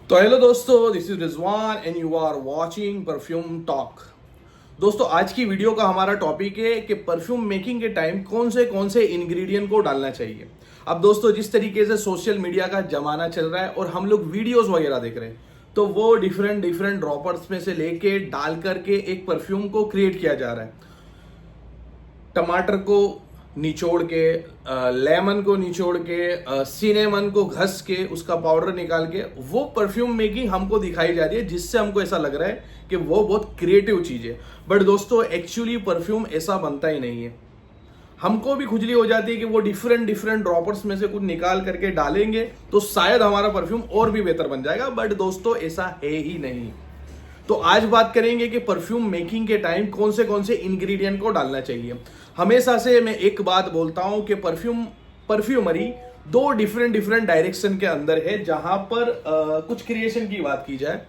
तो हेलो दोस्तों, this is Rizwan and you are watching perfume talk. दोस्तों, आज की वीडियो का हमारा टॉपिक है कि परफ्यूम मेकिंग के टाइम कौन से इंग्रेडिएंट को डालना चाहिए। अब दोस्तों, जिस तरीके से सोशल मीडिया का जमाना चल रहा है और हम लोग वीडियोस वगैरह देख रहे हैं, तो वो डिफरेंट डिफरेंट ड्रॉपर्स में से लेके डाल करके एक परफ्यूम को क्रिएट किया जा रहा है। टमाटर को निचोड़ के, लेमन को निचोड़ के, सिनेमन को घस के उसका पाउडर निकाल के वो परफ्यूम मेकिंग हमको दिखाई जा रही है, जिससे हमको ऐसा लग रहा है कि वो बहुत क्रिएटिव चीज है। बट दोस्तों, एक्चुअली परफ्यूम ऐसा बनता ही नहीं है। हमको भी खुजली हो जाती है कि वो डिफरेंट डिफरेंट ड्रॉपर्स में से कुछ निकाल करके डालेंगे तो शायद हमारा परफ्यूम और भी बेहतर बन जाएगा, बट दोस्तों ऐसा है ही नहीं। तो आज बात करेंगे कि परफ्यूम मेकिंग के टाइम कौन से इंग्रेडिएंट को डालना चाहिए। हमेशा से मैं एक बात बोलता हूं कि परफ्यूमरी दो डिफरेंट डिफरेंट डायरेक्शन के अंदर है। जहां पर कुछ क्रिएशन की बात की जाए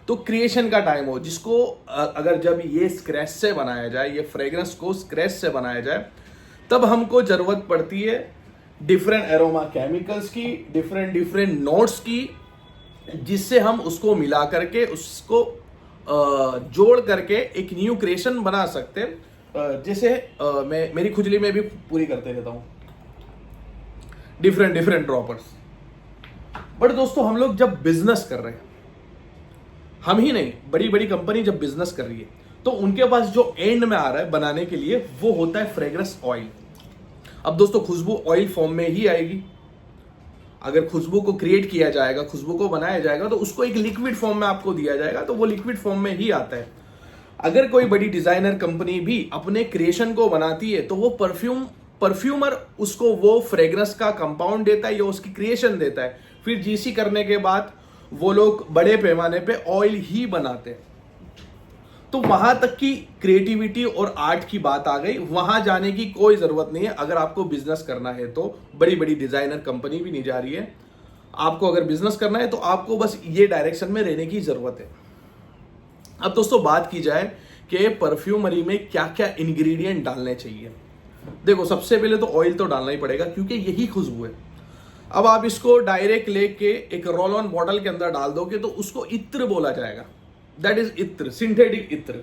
तो क्रिएशन का टाइम हो, जिसको अगर जब ये स्क्रैच से बनाया जाए, ये फ्रेग्रेंस को स्क्रैच से बनाया जाए, तब हमको जरूरत पड़ती है डिफरेंट एरोमा केमिकल्स की, डिफरेंट डिफरेंट नोट्स की, जिससे हम उसको मिला करके उसको जोड़ करके एक न्यू क्रिएशन बना सकते हैं। जैसे मैं मेरी खुजली में भी पूरी करते रहता हूं डिफरेंट डिफरेंट ड्रॉपर्स। बट दोस्तों, हम लोग जब बिजनेस कर रहे हैं, हम ही नहीं, बड़ी बड़ी कंपनी जब बिजनेस कर रही है, तो उनके पास जो एंड में आ रहा है बनाने के लिए वो होता है फ्रेग्रेंस ऑयल। अब दोस्तों, खुशबू ऑयल फॉर्म में ही आएगी। अगर खुशबू को क्रिएट किया जाएगा, खुशबू को बनाया जाएगा, तो उसको एक लिक्विड फॉर्म में आपको दिया जाएगा, तो वो लिक्विड फॉर्म में ही आता है। अगर कोई बड़ी डिजाइनर कंपनी भी अपने क्रिएशन को बनाती है, तो वो परफ्यूमर उसको वो फ्रेग्रेंस का कंपाउंड देता है या उसकी क्रिएशन देता है। फिर जीसी करने के बाद वो लोग बड़े पैमाने पे ऑयल ही बनाते हैं। तो वहां तक की क्रिएटिविटी और आर्ट की बात आ गई, वहां जाने की कोई जरूरत नहीं है। अगर आपको बिजनेस करना है तो बड़ी बड़ी डिजाइनर कंपनी भी नहीं जा रही है। आपको अगर बिजनेस करना है तो आपको बस ये डायरेक्शन में रहने की जरूरत है। अब दोस्तों, बात की जाए कि परफ्यूमरी में क्या क्या इंग्रेडिएंट डालने चाहिए। देखो, सबसे पहले तो ऑयल तो डालना ही पड़ेगा, क्योंकि यही खुशबू है। अब आप इसको डायरेक्ट लेके एक रोल ऑन बॉटल के अंदर डाल दोगे तो उसको इत्र बोला जाएगा। दैट इज इत्र, सिंथेटिक इत्र।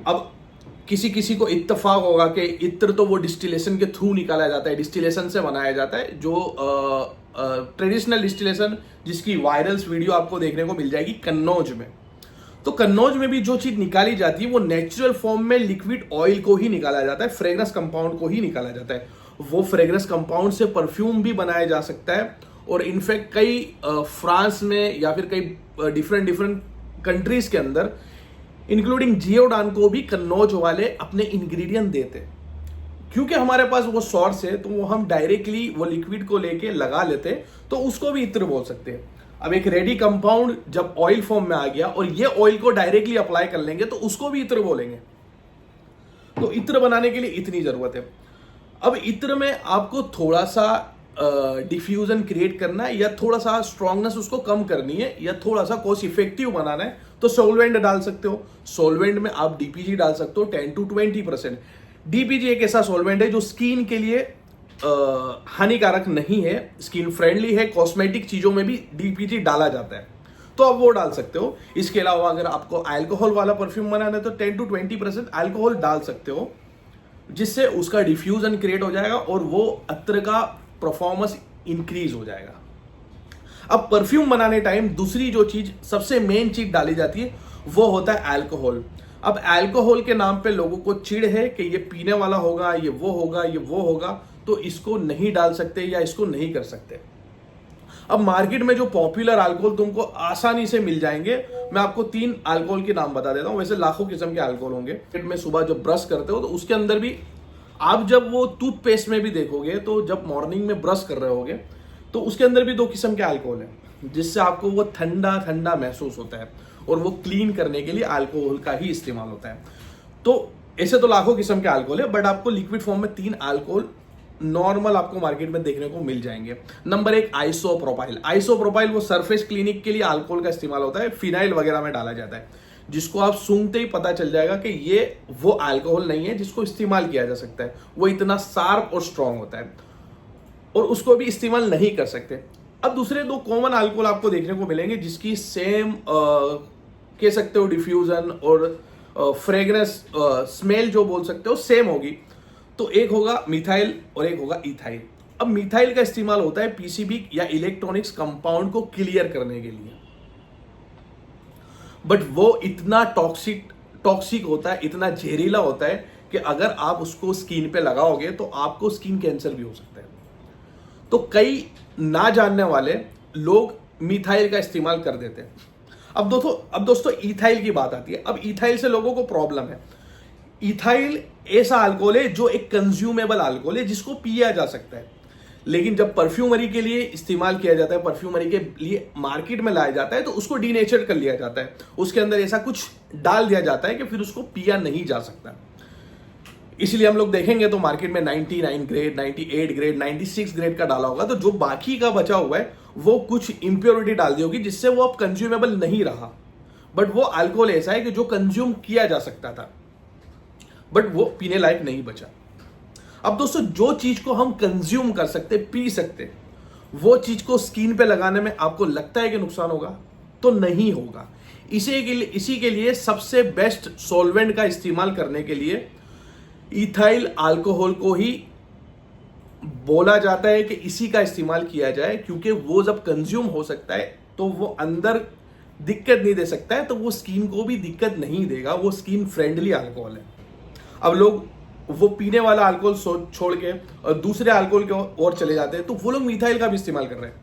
अब किसी किसी को इत्तेफाक होगा कि इत्र तो वो डिस्टिलेशन के थ्रू निकाला जाता है, डिस्टिलेशन से बनाया जाता है, जो ट्रेडिशनल डिस्टिलेशन, जिसकी वायरल्स वीडियो आपको देखने को मिल जाएगी कन्नौज में। तो कन्नौज में भी जो चीज निकाली जाती है वो नेचुरल फॉर्म में लिक्विड ऑयल को ही निकाला जाता है, फ्रेग्रेंस कंपाउंड को ही निकाला जाता है। वो फ्रेग्रेंस कंपाउंड से परफ्यूम भी बनाया जा सकता है। और इनफैक्ट कई फ्रांस में या फिर कई डिफरेंट डिफरेंट कंट्रीज के अंदर, इंक्लूडिंग जियोडान को भी कन्नौज वाले अपने इंग्रेडिएंट देते हैं। क्योंकि हमारे पास वो सोर्स है, तो वो हम डायरेक्टली वो लिक्विड को लेके लगा लेते हैं, तो उसको भी इत्र बोल सकते हैं। अब एक रेडी कंपाउंड जब ऑयल फॉर्म में आ गया और ये ऑयल को डायरेक्टली अप्लाई कर लेंगे तो उसको भी इत्र बोलेंगे। तो इत्र बनाने के लिए इतनी जरूरत है। अब इत्र में आपको थोड़ा सा डिफ्यूजन क्रिएट करना है, या थोड़ा सा स्ट्रांगनेस उसको कम करनी है, या थोड़ा सा कॉस्ट इफेक्टिव बनाना है, तो सोलवेंट डाल सकते हो। सोलवेंट में आप डीपीजी डाल सकते हो 10 to 20%। डीपीजी एक ऐसा सोलवेंट है जो स्किन के लिए हानिकारक नहीं है, स्किन फ्रेंडली है। कॉस्मेटिक चीजों में भी डीपीजी डाला जाता है, तो आप वो डाल सकते हो। इसके अलावा अगर आपको अल्कोहल वाला परफ्यूम बनाना है तो 10 to 20% अल्कोहल डाल सकते हो, जिससे उसका डिफ्यूजन क्रिएट हो जाएगा और वो अत्र का परफॉर्मेंस इंक्रीज हो जाएगा। अब परफ्यूम बनाने टाइम दूसरी जो चीज, सबसे मेन चीज डाली जाती है, वो होता है अल्कोहल। अब अल्कोहल के नाम पे लोगों को चिढ़ है कि ये पीने वाला होगा, ये वो होगा, ये वो होगा, तो इसको नहीं डाल सकते या इसको नहीं कर सकते। अब मार्केट में जो पॉपुलर अल्कोहल तुमको आसानी से मिल जाएंगे, मैं आपको 3 अल्कोहल के नाम बता देता हूं। वैसे लाखों किस्म के अल्कोहल होंगे। में सुबह जब ब्रश करते हो तो उसके अंदर भी, आप जब वो टूथपेस्ट में भी देखोगे, तो जब मॉर्निंग में ब्रश कर रहे होगे तो उसके अंदर भी 2 किस्म के अल्कोहल है, जिससे आपको वो ठंडा ठंडा महसूस होता है, और वो क्लीन करने के लिए अल्कोहल का ही इस्तेमाल होता है। तो ऐसे तो लाखों किस्म के अल्कोहल है, बट आपको लिक्विड फॉर्म में 3 अल्कोहल नॉर्मल आपको मार्केट में देखने को मिल जाएंगे। Number 1, isopropyl. आइसोप्रोपाइल वो सरफेस क्लीनिक के लिए अल्कोहल का इस्तेमाल होता है, फिनाइल वगैरह में डाला जाता है, जिसको आप सूंघते ही पता चल जाएगा कि ये वो अल्कोहल नहीं है जिसको इस्तेमाल किया जा सकता है। वो इतना शार्प और स्ट्रांग होता है, और उसको भी इस्तेमाल नहीं कर सकते। अब दूसरे दो कॉमन अल्कोहल आपको देखने को मिलेंगे जिसकी सेम कह सकते हो डिफ्यूजन और फ्रेग्रेंस स्मेल जो बोल सकते हो सेम होगी। तो एक होगा मिथाइल और एक होगा इथाइल। अब मिथाइल का इस्तेमाल होता है पीसीबी या इलेक्ट्रॉनिक्स कंपाउंड को क्लियर करने के लिए, बट वो इतना टॉक्सिक होता है, इतना जहरीला होता है कि अगर आप उसको स्किन पे लगाओगे तो आपको स्किन कैंसर भी हो सकता है। तो कई ना जानने वाले लोग मिथाइल का इस्तेमाल कर देते हैं। अब दोस्तों इथाइल की बात आती है। अब इथाइल से लोगों को प्रॉब्लम है। इथाइल ऐसा अल्कोहल है जो एक कंज्यूमेबल अल्कोहल है जिसको पिया जा सकता है, लेकिन जब परफ्यूमरी के लिए इस्तेमाल किया जाता है, परफ्यूमरी के लिए मार्केट में लाया जाता है, तो उसको डीनेचर कर लिया जाता है। उसके अंदर ऐसा कुछ डाल दिया जाता है कि फिर उसको पिया नहीं जा सकता। इसलिए हम लोग देखेंगे तो मार्केट में 99 ग्रेड, 98 ग्रेड, 96 ग्रेड का डाला होगा, तो जो बाकी का बचा हुआ है वो कुछ इंप्योरिटी डाल दी होगी जिससे वो अब कंज्यूमेबल नहीं रहा। बट वो अल्कोहल ऐसा है कि जो कंज्यूम किया जा सकता था, बट वो पीने लायक नहीं बचा। अब दोस्तों जो चीज को हम कंज्यूम कर सकते, पी सकते, वो चीज को स्किन पे लगाने में आपको लगता है कि नुकसान होगा? तो नहीं होगा। इसी के लिए सबसे बेस्ट सॉल्वेंट का इस्तेमाल करने के लिए इथाइल अल्कोहल को ही बोला जाता है कि इसी का इस्तेमाल किया जाए, क्योंकि वो जब कंज्यूम हो सकता है तो वो अंदर दिक्कत नहीं दे सकता है, तो वो स्किन को भी दिक्कत नहीं देगा। वो स्किन फ्रेंडली अल्कोहल है। अब लोग वो पीने वाला अल्कोहल छोड़ के और दूसरे अल्कोहल के ओर चले जाते हैं, तो वो लोग मिथाइल का भी इस्तेमाल कर रहे हैं।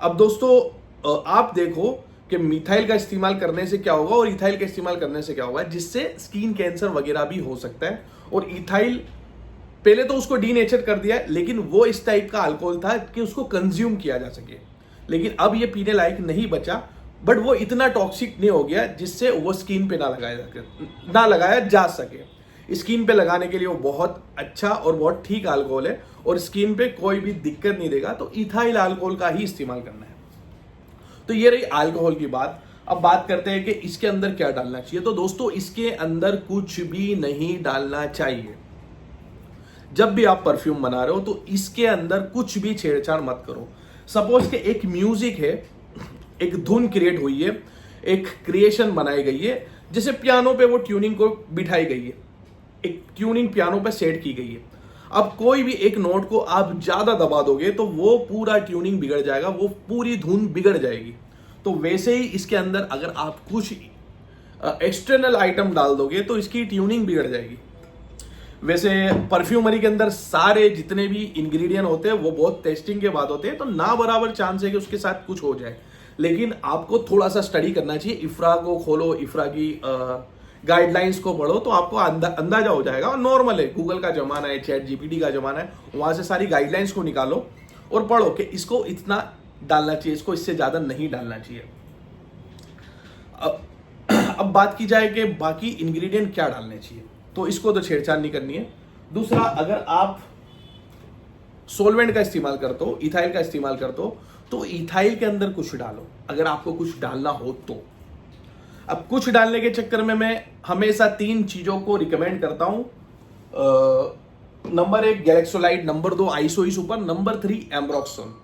अब दोस्तों आप देखो कि मिथाइल का इस्तेमाल करने से क्या होगा और इथाइल का इस्तेमाल करने से क्या होगा, जिससे स्किन कैंसर वगैरह भी हो सकता है। और इथाइल पहले तो उसको डीनेचर कर दिया है, लेकिन वो इस टाइप का अल्कोहल था कि उसको कंज्यूम किया जा सके, लेकिन अब ये पीने लायक नहीं बचा। बट वो इतना टॉक्सिक नहीं हो गया जिससे वो स्किन पे ना लगाया जा सके। स्किन पे लगाने के लिए वो बहुत अच्छा और बहुत ठीक अल्कोहल है और स्किन पे कोई भी दिक्कत नहीं देगा। तो इथाइल अल्कोहल का ही इस्तेमाल करना है। तो ये रही अल्कोहल की बात। अब बात करते हैं कि इसके अंदर क्या डालना चाहिए। तो दोस्तों इसके अंदर कुछ भी नहीं डालना चाहिए। जब भी आप परफ्यूम बना रहे हो तो इसके अंदर कुछ भी छेड़छाड़ मत करो। सपोज के एक म्यूजिक है, एक धुन क्रिएट हुई है, एक क्रिएशन बनाई गई है, जैसे पियानो पे वो ट्यूनिंग को बिठाई गई है, एक ट्यूनिंग पियानो पे सेट की गई है। अब कोई भी एक नोट को आप ज्यादा दबा दोगे तो वो पूरा ट्यूनिंग बिगड़ जाएगा, वो पूरी धुन बिगड़ जाएगी। तो वैसे ही इसके अंदर अगर आप कुछ एक्सटर्नल आइटम डाल दोगे तो इसकी ट्यूनिंग बिगड़ जाएगी। वैसे परफ्यूमरी के अंदर सारे जितने भी इंग्रेडिएंट होते हैं वो बहुत टेस्टिंग के बाद होते हैं, तो ना बराबर चांस है कि उसके साथ कुछ हो जाए, लेकिन आपको थोड़ा सा स्टडी करना चाहिए। इफ्रा को खोलो, इफ्रा की गाइडलाइंस को पढ़ो तो आपको अंदाजा हो जाएगा। और नॉर्मल है, गूगल का जमाना है, चैट जीपीटी का जमाना है, वहां से सारी गाइडलाइंस को निकालो और पढ़ो कि इसको इतना डालना चाहिए, इसको इससे ज्यादा नहीं डालना चाहिए। अब बात की जाए कि बाकी इंग्रेडिएंट क्या डालने चाहिए, तो इसको तो छेड़छाड़ नहीं करनी है। दूसरा, अगर आप सोलवेंट का इस्तेमाल करते हो, इथाइल का इस्तेमाल करते हो, तो इथाइल के अंदर कुछ डालो अगर आपको कुछ डालना हो तो। अब कुछ डालने के चक्कर में मैं हमेशा 3 चीजों को रिकमेंड करता हूं। Number 1 galaxolide, number 2 Iso E super, number 3 ambroxan.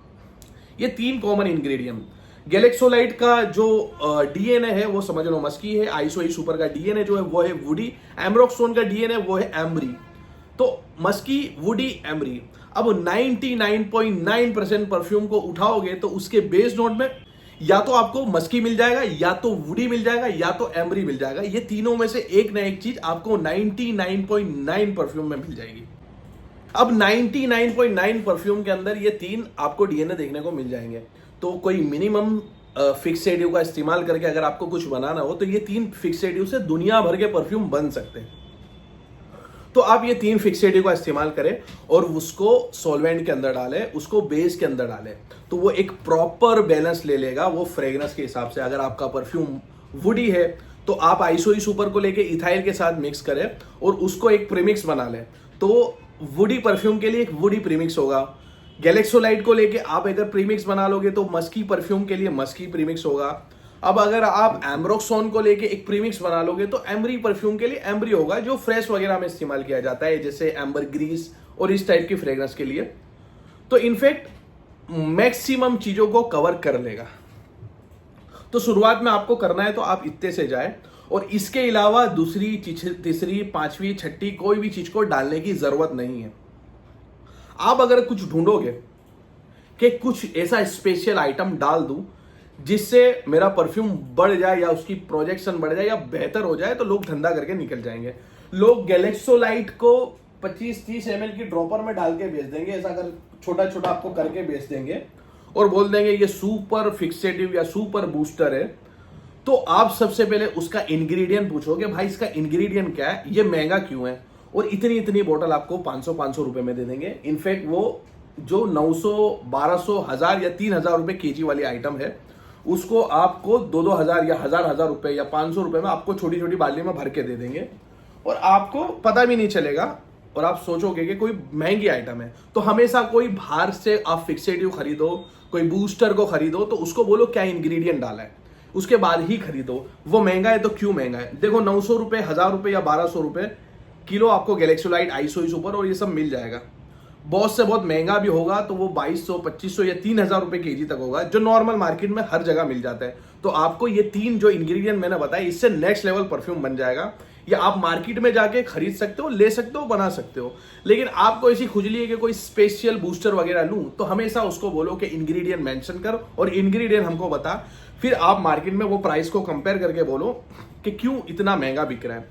ये 3 कॉमन इंग्रेडिएंट। गैलेक्सोलाइट का जो डीएनए है वो समझ लो मस्की है, आइसोई सुपर का डीएनए जो है वो है वुडी, एम्ब्रोक्सोन का डीएनए वो है एम्ब्री। तो मस्की, वुडी, एम्ब्री। अब 99.9% परफ्यूम को उठाओगे तो उसके बेस नोट में या तो आपको मस्की मिल जाएगा, या तो वुडी मिल जाएगा, या तो एम्ब्री मिल जाएगा। ये तीनों में से एक ना एक चीज आपको 99.9 परफ्यूम में मिल जाएगी। अब 99.9 परफ्यूम के अंदर ये 3 आपको डीएनए देखने को मिल जाएंगे। तो कोई मिनिमम फिक्सेटिव का इस्तेमाल करके अगर आपको कुछ बनाना हो तो ये 3 फिक्सेटिव से दुनिया भर के परफ्यूम बन सकते हैं। तो आप ये 3 फिक्सेटिव का इस्तेमाल करें और उसको सॉल्वेंट के अंदर डालें, उसको बेस के अंदर डालें, तो वो एक प्रॉपर बैलेंस ले लेगा वो फ्रेग्रेंस के हिसाब से। अगर आपका परफ्यूम वुडी है तो आप आइसोई सुपर को लेके इथाइल के साथ मिक्स करें और उसको एक प्रीमिक्स बना लें, तो वुडी परफ्यूम के लिए एक वुडी प्रीमिक्स होगा। गैलेक्सोलाइट को लेके आप अगर प्रीमिक्स बना लोगे तो मस्की परफ्यूम के लिए मस्की प्रीमिक्स होगा। अब अगर आप एम्ब्रोक्सोन को लेके एक प्रीमिक्स बना लोगे तो एम्ब्री परफ्यूम के लिए एम्ब्री होगा, जो फ्रेश वगैरह में इस्तेमाल किया जाता है, जैसे एम्बर ग्रीस और इस टाइप की फ्रेग्रेंस के लिए। तो इनफैक्ट मैक्सिमम चीजों को कवर कर लेगा। तो शुरुआत में आपको करना है तो आप इतने से जाए, और इसके अलावा दूसरी, तीसरी, पांचवी, छठी कोई भी चीज को डालने की जरूरत नहीं है। आप अगर कुछ ढूंढोगे कि कुछ ऐसा स्पेशल आइटम डाल दूं जिससे मेरा परफ्यूम बढ़ जाए या उसकी प्रोजेक्शन बढ़ जाए या बेहतर हो जाए, तो लोग धंधा करके निकल जाएंगे। लोग गैलेक्सोलाइट को 25-30 ml की ड्रॉपर में डाल के बेच देंगे, ऐसा अगर छोटा छोटा आपको करके बेच देंगे और बोल देंगे ये सुपर फिक्सेटिव या सुपर बूस्टर है। तो आप सबसे पहले उसका इंग्रेडिएंट पूछोगे, भाई इसका इंग्रेडिएंट क्या है, ये महंगा क्यों है, और इतनी इतनी बोतल आपको 500 रुपए में दे देंगे। इनफैक्ट वो जो 900, 1200, 1000 या 3000 रुपए केजी वाली आइटम है, उसको आपको 2-2000 या 1000 रुपए या 500 रुपए में आपको छोटी छोटी बाल्टी में भर के दे देंगे, और आपको पता भी नहीं चलेगा, और आप सोचोगे कि कोई महंगी आइटम है। तो हमेशा कोई बाहर से आप फिक्सेटिव खरीदो, कोई बूस्टर को खरीदो, तो उसको बोलो क्या इंग्रेडिएंट डाला है, उसके बाद ही खरीदो। वो महंगा है तो क्यों महंगा है, देखो 900 रुपए, 1000 रुपए या 1200 रुपए किलो आपको गैलेक्सोलाइट, आइसो सुपर और ये सब मिल जाएगा। बहुत से बहुत महंगा भी होगा तो वो 2200, 2500 या 3000 रुपए केजी तक होगा, जो नॉर्मल मार्केट में हर जगह मिल जाता है। तो आपको ये 3 जो इंग्रेडिएंट मैंने बताया, इससे नेक्स्ट लेवल परफ्यूम बन जाएगा। या आप मार्केट में जाके खरीद सकते हो, ले सकते हो, बना सकते हो। लेकिन आपको ऐसी खुजली है कि कोई स्पेशल बूस्टर वगैरह लूं, तो हमेशा उसको बोलो कि इंग्रेडिएंट मेंशन कर और इंग्रेडिएंट हमको बता। फिर आप मार्केट में वो प्राइस को कंपेयर करके बोलो कि क्यों इतना महंगा बिक रहा है,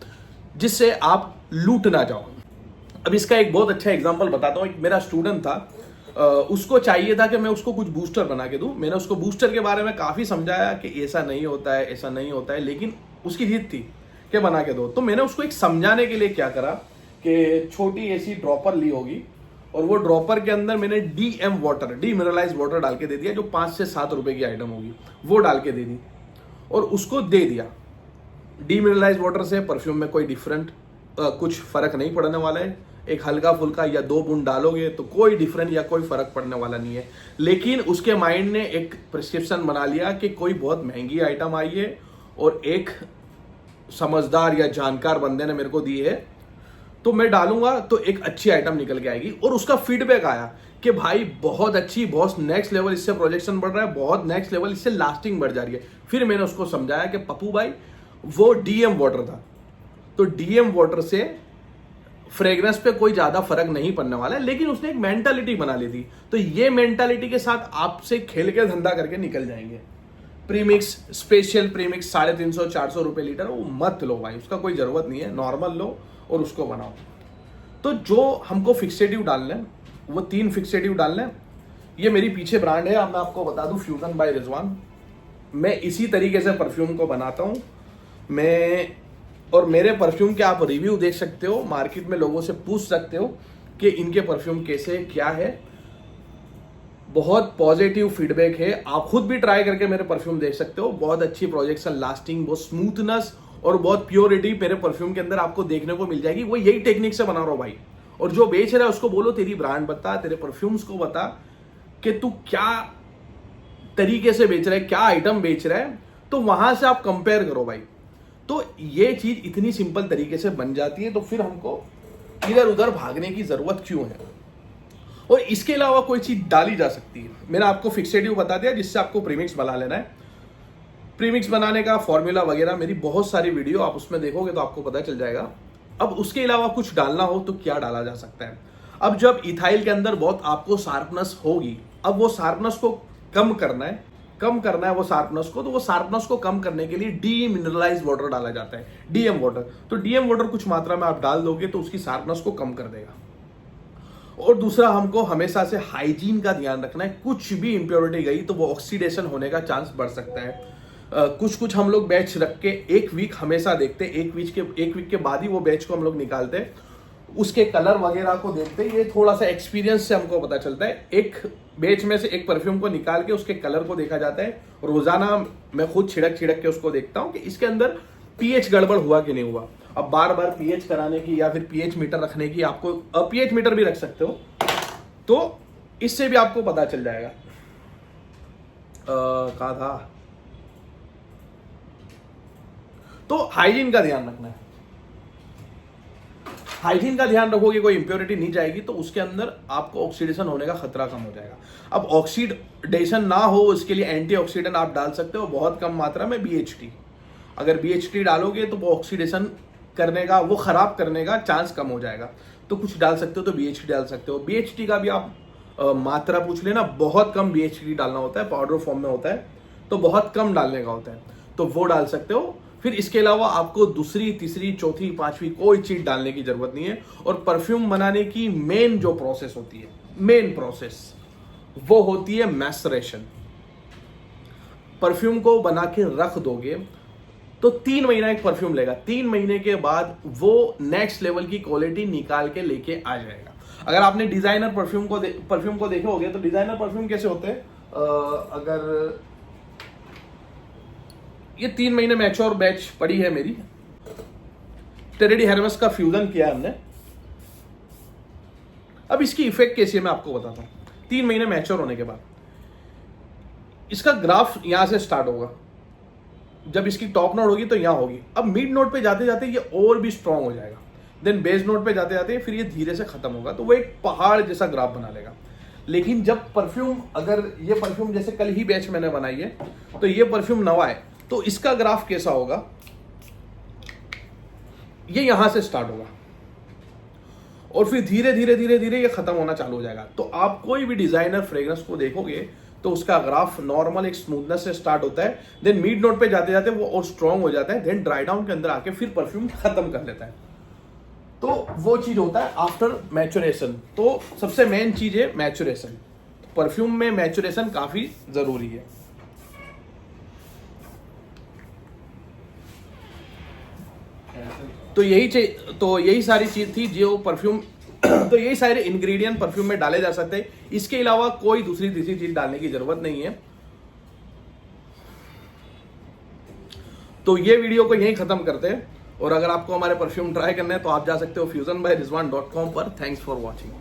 जिससे आप लूट ना जाओ। अब इसका एक बहुत अच्छा एग्जांपल बताता हूँ। एक मेरा स्टूडेंट था, उसको चाहिए था कि मैं उसको कुछ बूस्टर बना के दूं। मैंने उसको बूस्टर के बारे में काफ़ी समझाया कि ऐसा नहीं होता है, ऐसा नहीं होता है, लेकिन उसकी जिद थी कि बना के दो। तो मैंने उसको एक समझाने के लिए क्या करा कि छोटी ऐसी ड्रॉपर ली होगी, और वो ड्रॉपर के अंदर मैंने DM वाटर, डीमिनरलाइज वाटर डाल के दे दिया, जो 5 से 7 रुपए की आइटम होगी, वो डाल के दे दी और उसको दे दिया। डीमिनरलाइज वाटर से परफ्यूम में कोई डिफरेंट कुछ फर्क नहीं पड़ने वाला है। एक हल्का फुल्का या 2 बूंद डालोगे तो कोई डिफरेंट या कोई फर्क पड़ने वाला नहीं है। लेकिन उसके माइंड ने एक प्रिस्क्रिप्शन बना लिया कि कोई बहुत महंगी आइटम आई है और एक समझदार या जानकार बंदे ने मेरे को दी है, तो मैं डालूंगा तो एक अच्छी आइटम निकल के आएगी। और उसका फीडबैक आया कि भाई बहुत अच्छी, बहुत नेक्स्ट लेवल, इससे प्रोजेक्शन बढ़ रहा है, बहुत नेक्स्ट लेवल, इससे लास्टिंग बढ़ जा रही है। फिर मैंने उसको समझाया कि पप्पू भाई वो DM वाटर था, तो DM वाटर से फ्रेग्रेंस पे कोई ज्यादा फर्क नहीं पड़ने वाला है, लेकिन उसने एक मेंटालिटी बना ली थी। तो ये मेंटालिटी के साथ आपसे खेल के धंधा करके निकल जाएंगे। प्रीमिक्स, स्पेशल प्रीमिक्स 350-400 रुपए लीटर, वो मत लो भाई, उसका कोई जरूरत नहीं है। नॉर्मल लो और उसको बनाओ। तो जो हमको फिक्सेटिव डालना है, वो 3 फिक्सेटिव डालना है। ये मेरी पीछे ब्रांड है, अब मैं आपको बता दूं, फ्यूजन बाय रिजवान। मैं इसी तरीके से परफ्यूम को बनाता हूं मैं, और मेरे परफ्यूम के आप रिव्यू देख सकते हो, मार्केट में लोगों से पूछ सकते हो कि इनके परफ्यूम कैसे, क्या है। बहुत पॉजिटिव फीडबैक है। आप खुद भी ट्राई करके मेरे परफ्यूम देख सकते हो। बहुत अच्छी प्रोजेक्शन, लास्टिंग, बहुत स्मूथनेस और बहुत प्योरिटी मेरे परफ्यूम के अंदर आपको देखने को मिल जाएगी। वो यही टेक्निक से बना रहा हूं भाई। और जो बेच रहा है उसको बोलो तेरी ब्रांड बता, तेरे परफ्यूम्स को बता कि तू क्या तरीके से बेच रहा है, क्या आइटम बेच रहा है, तो वहां से आप कंपेयर करो भाई। तो ये चीज इतनी सिंपल तरीके से बन जाती है, तो फिर हमको इधर उधर भागने की जरूरत क्यों है। और इसके अलावा कोई चीज डाली जा सकती है। मैंने आपको फिक्सेटिव बता दिया जिससे आपको प्रीमिक्स बना लेना है। प्रीमिक्स बनाने का फॉर्मूला वगैरह मेरी बहुत सारी वीडियो आप उसमें देखोगे तो आपको पता चल जाएगा। अब उसके अलावा कुछ डालना हो तो क्या डाला जा सकता है। अब जब इथाइल के अंदर बहुत आपको शार्पनेस होगी, अब वो शार्पनेस को कम करना है वो शार्पनेस को, तो वो शार्पनेस को कम करने के लिए डीमिनरलाइज वाटर डाला जाता है, DM वाटर। तो DM वाटर कुछ मात्रा में आप डाल दोगे तो उसकी शार्पनेस को कम कर देगा। और दूसरा, हमको हमेशा से हाइजीन का ध्यान रखना है। कुछ भी इंप्योरिटी गई तो वो ऑक्सीडेशन होने का चांस बढ़ सकता है। कुछ हम लोग बैच रख के 1 वीक हमेशा देखते हैं, 1 वीक के बाद ही वो बैच को हम लोग निकालते हैं। उसके कलर वगैरह को देखते हैं। ये थोड़ा सा एक्सपीरियंस से हमको पता चलता है। एक बैच में से एक परफ्यूम को निकाल के उसके कलर को देखा जाता है। रोजाना मैं खुद छिड़क के उसको देखता हूँ कि इसके अंदर pH गड़बड़ हुआ कि नहीं हुआ। अब बार बार pH कराने की या फिर pH मीटर रखने की, आपको pH मीटर भी रख सकते हो, तो इससे भी आपको पता चल जाएगा। कहा था, तो हाइजीन का ध्यान रखना है। हाइजीन का ध्यान रखोगे, कोई इंप्योरिटी नहीं जाएगी, तो उसके अंदर आपको ऑक्सीडेशन होने का खतरा कम हो जाएगा। अब ऑक्सीडेशन ना हो उसके लिए एंटीऑक्सीडेंट आप डाल सकते हो बहुत कम मात्रा में, BHT। अगर BHT डालोगे तो वो ऑक्सीडेशन करने का, वो खराब करने का चांस कम हो जाएगा। तो कुछ डाल सकते हो तो BHT डाल सकते हो। BHT का भी आप मात्रा पूछ लेना, बहुत कम BHT डालना होता है, पाउडर फॉर्म में होता है तो बहुत कम डालने का होता है, तो वो डाल सकते हो। फिर इसके अलावा आपको दूसरी, तीसरी, चौथी, पांचवी कोई चीज डालने की जरूरत नहीं है। और परफ्यूम बनाने की मेन जो प्रोसेस होती है, मेन प्रोसेस, वो होती है मैसरेशन। परफ्यूम को बना के रख दोगे तो 3 महीना एक परफ्यूम लेगा, 3 महीने के बाद वो नेक्स्ट लेवल की क्वालिटी निकाल के लेके आ जाएगा। अगर आपने डिजाइनर परफ्यूम को देखे होगे तो डिजाइनर परफ्यूम कैसे होते हैं, अगर ये 3 महीने मैच्योर बैच पड़ी है मेरी, टेरेडी हेर्मेस का फ्यूजन किया हमने। अब इसकी इफेक्ट कैसी है मैं आपको बताता हूं। 3 महीने मैच्योर होने के बाद इसका ग्राफ यहां से स्टार्ट होगा, जब इसकी टॉप नोट होगी तो यहां होगी। अब मिड नोट पे जाते जाते ये और भी स्ट्रांग हो जाएगा, देन बेस नोट पे जाते जाते फिर ये धीरे से खत्म होगा, तो वो एक पहाड़ जैसा ग्राफ बना लेगा। लेकिन जब परफ्यूम, अगर ये परफ्यूम जैसे कल ही बैच मैंने बनाई है तो ये परफ्यूम नवा है, तो इसका ग्राफ कैसा होगा, ये यहां से स्टार्ट होगा और फिर धीरे धीरे धीरे धीरे ये खत्म होना चालू हो जाएगा। तो आप कोई भी डिजाइनर फ्रेग्रेंस को देखोगे तो उसका ग्राफ नॉर्मल एक स्मूथनेस से स्टार्ट होता है, देन मिड नोट पे जाते जाते वो और स्ट्रांग हो जाता है, देन ड्राई डाउन के अंदर आके फिर परफ्यूम खत्म कर लेता है। तो वो चीज होता है आफ्टर मैचुरेशन। तो सबसे मेन चीज है मैचुरेशन। परफ्यूम में मैचुरेशन काफी जरूरी है। तो यही सारी चीज थी जो परफ्यूम तो यही सारे इंग्रेडिएंट परफ्यूम में डाले जा सकते हैं। इसके अलावा कोई दूसरी तीसरी चीज डालने की जरूरत नहीं है। तो ये वीडियो को यहीं खत्म करते हैं, और अगर आपको हमारे परफ्यूम ट्राई करने हैं तो आप जा सकते हो fusionbyrizwan.com पर। Thanks for watching.